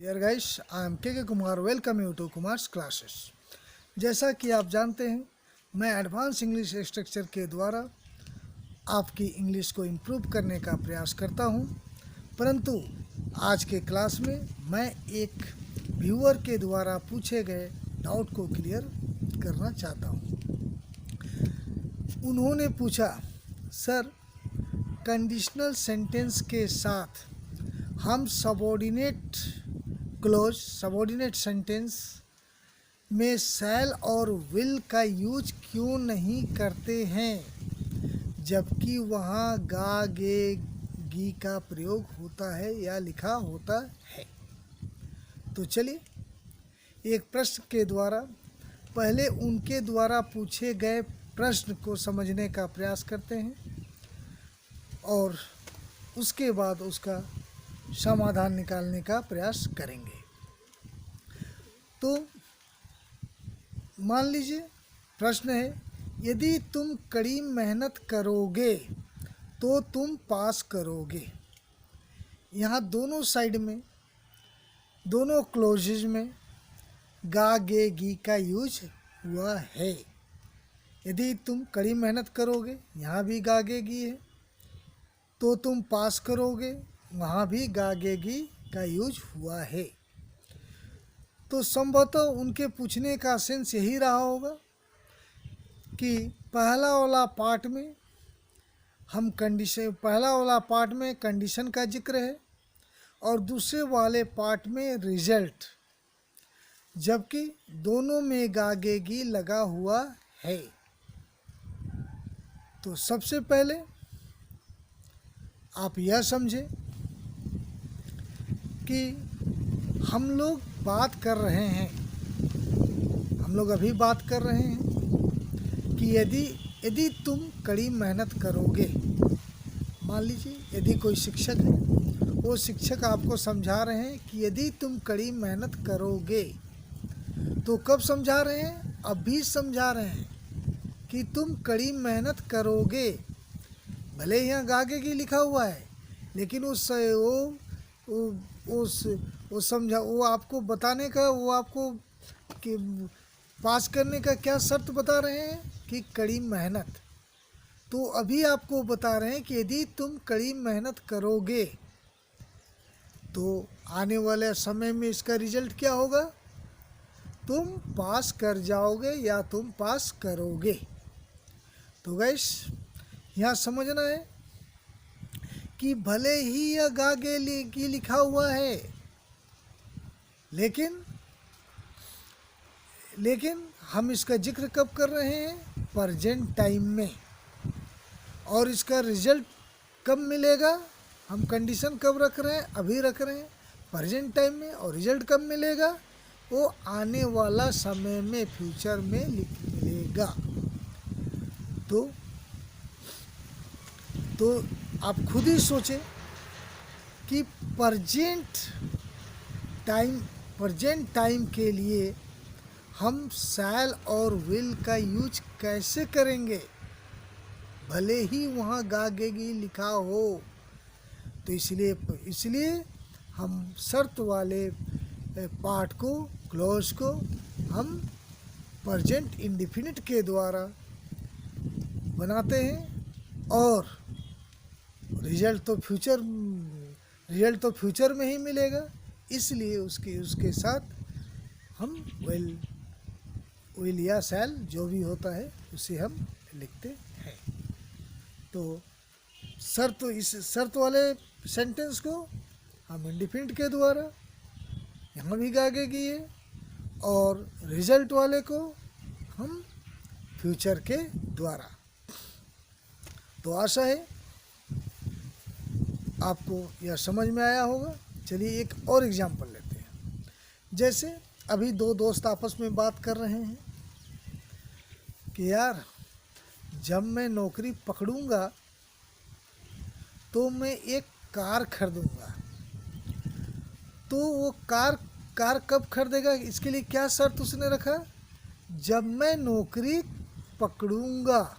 Dear guys, I am K Kumar. Welcome you to Kumar's classes. जैसा कि आप जानते हैं, मैं एडवांस इंग्लिश स्ट्रक्चर के द्वारा आपकी इंग्लिश को इम्प्रूव करने का प्रयास करता हूं। परंतु आज के क्लास में मैं एक व्यूअर के द्वारा पूछे गए डाउट को क्लियर करना चाहता हूं। उन्होंने पूछा, सर कंडीशनल सेंटेंस के साथ हम सबॉर्डिनेट सेंटेंस में शैल और विल का यूज क्यों नहीं करते हैं, जबकि वहाँ गा गे गी का प्रयोग होता है या लिखा होता है। तो चलिए एक प्रश्न के द्वारा पहले उनके द्वारा पूछे गए प्रश्न को समझने का प्रयास करते हैं और उसके बाद उसका समाधान निकालने का प्रयास करेंगे। तो मान लीजिए प्रश्न है, यदि तुम कड़ी मेहनत करोगे तो तुम पास करोगे। यहाँ दोनों साइड में, दोनों क्लोजेज में गा गे गी का यूज हुआ है। यदि तुम कड़ी मेहनत करोगे, यहाँ भी गा गे गी है। तो तुम पास करोगे, वहाँ भी गा गे गी का यूज हुआ है। तो संभवतः उनके पूछने का सेंस यही रहा होगा कि पहला वाला पार्ट में कंडीशन का जिक्र है और दूसरे वाले पार्ट में रिजल्ट, जबकि दोनों में गा गे गी लगा हुआ है। तो सबसे पहले आप यह समझें कि हम लोग अभी बात कर रहे हैं कि यदि तुम कड़ी मेहनत करोगे। मान लीजिए यदि कोई शिक्षक है, वो शिक्षक आपको समझा रहे हैं कि यदि तुम कड़ी मेहनत करोगे। तो कब समझा रहे हैं? अभी समझा रहे हैं कि तुम कड़ी मेहनत करोगे। भले यहाँ गागे की लिखा हुआ है, लेकिन वो आपको बताने का, वो आपको कि पास करने का क्या शर्त बता रहे हैं कि कड़ी मेहनत। तो अभी आपको बता रहे हैं कि यदि तुम कड़ी मेहनत करोगे तो आने वाले समय में इसका रिजल्ट क्या होगा? तुम पास कर जाओगे या तुम पास करोगे। तो गाइस, यहाँ समझना है कि भले ही यह गा गे की लिखा हुआ है, लेकिन हम इसका जिक्र कब कर रहे हैं? प्रेजेंट टाइम में। और इसका रिजल्ट कब मिलेगा? हम कंडीशन कब रख रहे हैं? अभी रख रहे हैं प्रेजेंट टाइम में। और रिजल्ट कब मिलेगा? वो आने वाला समय में, फ्यूचर में मिलेगा। तो आप खुद ही सोचें कि प्रेजेंट टाइम के लिए हम शैल और विल का यूज कैसे करेंगे, भले ही वहाँ गा गे गी लिखा हो। तो इसलिए हम शर्त वाले पार्ट को, क्लॉज को हम प्रेजेंट इंडेफिनिट के द्वारा बनाते हैं और रिजल्ट तो फ्यूचर में ही मिलेगा। इसलिए उसके साथ हम विल या शैल जो भी होता है उसे हम लिखते हैं। तो इस शर्त वाले सेंटेंस को हम इंडेफिनिट के द्वारा, यहाँ भी गा गे गी है, और रिजल्ट वाले को हम फ्यूचर के द्वारा। तो आशा है आपको यह समझ में आया होगा। चलिए एक और एग्जांपल लेते हैं। जैसे अभी दो दोस्त आपस में बात कर रहे हैं कि यार, जब मैं नौकरी पकड़ूंगा तो मैं एक कार खरीदूंगा। तो वो कार कब खरीदेगा? इसके लिए क्या शर्त उसने रखा? जब मैं नौकरी पकड़ूंगा।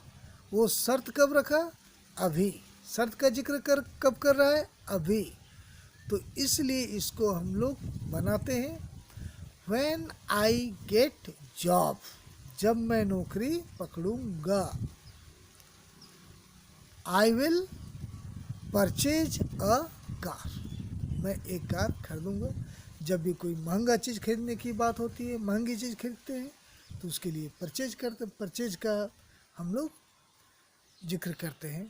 वो शर्त कब रखा? अभी। शर्त का जिक्र कब कर रहा है? अभी। तो इसलिए इसको हम लोग बनाते हैं व्हेन आई गेट जॉब, जब मैं नौकरी पकड़ूंगा। I will purchase a car, मैं एक कार खरीदूंगा। जब भी कोई महंगा चीज़ खरीदने की बात होती है, महंगी चीज़ खरीदते हैं, तो उसके लिए परचेज करते, परचेज का हम लोग जिक्र करते हैं।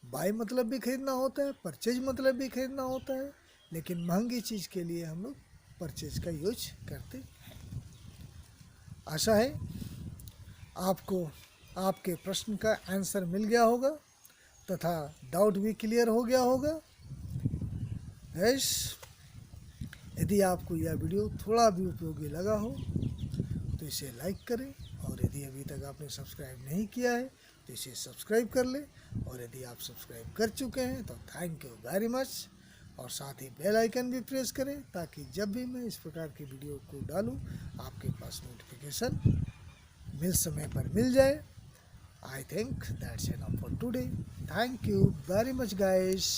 बाय मतलब भी खरीदना होता है, परचेज मतलब भी खरीदना होता है, लेकिन महंगी चीज़ के लिए हम लोग परचेज का यूज करते हैं। आशा है आपको आपके प्रश्न का आंसर मिल गया होगा तथा डाउट भी क्लियर हो गया होगा। यदि आपको यह वीडियो थोड़ा भी उपयोगी लगा हो तो इसे लाइक करें, और यदि अभी तक आपने सब्सक्राइब नहीं किया है तो इसे सब्सक्राइब कर लें, और यदि आप सब्सक्राइब कर चुके हैं तो थैंक यू वेरी मच। और साथ ही बेल आइकन भी प्रेस करें ताकि जब भी मैं इस प्रकार की वीडियो को डालूं आपके पास नोटिफिकेशन समय पर मिल जाए। I think that's enough for today. Thank you very much, guys.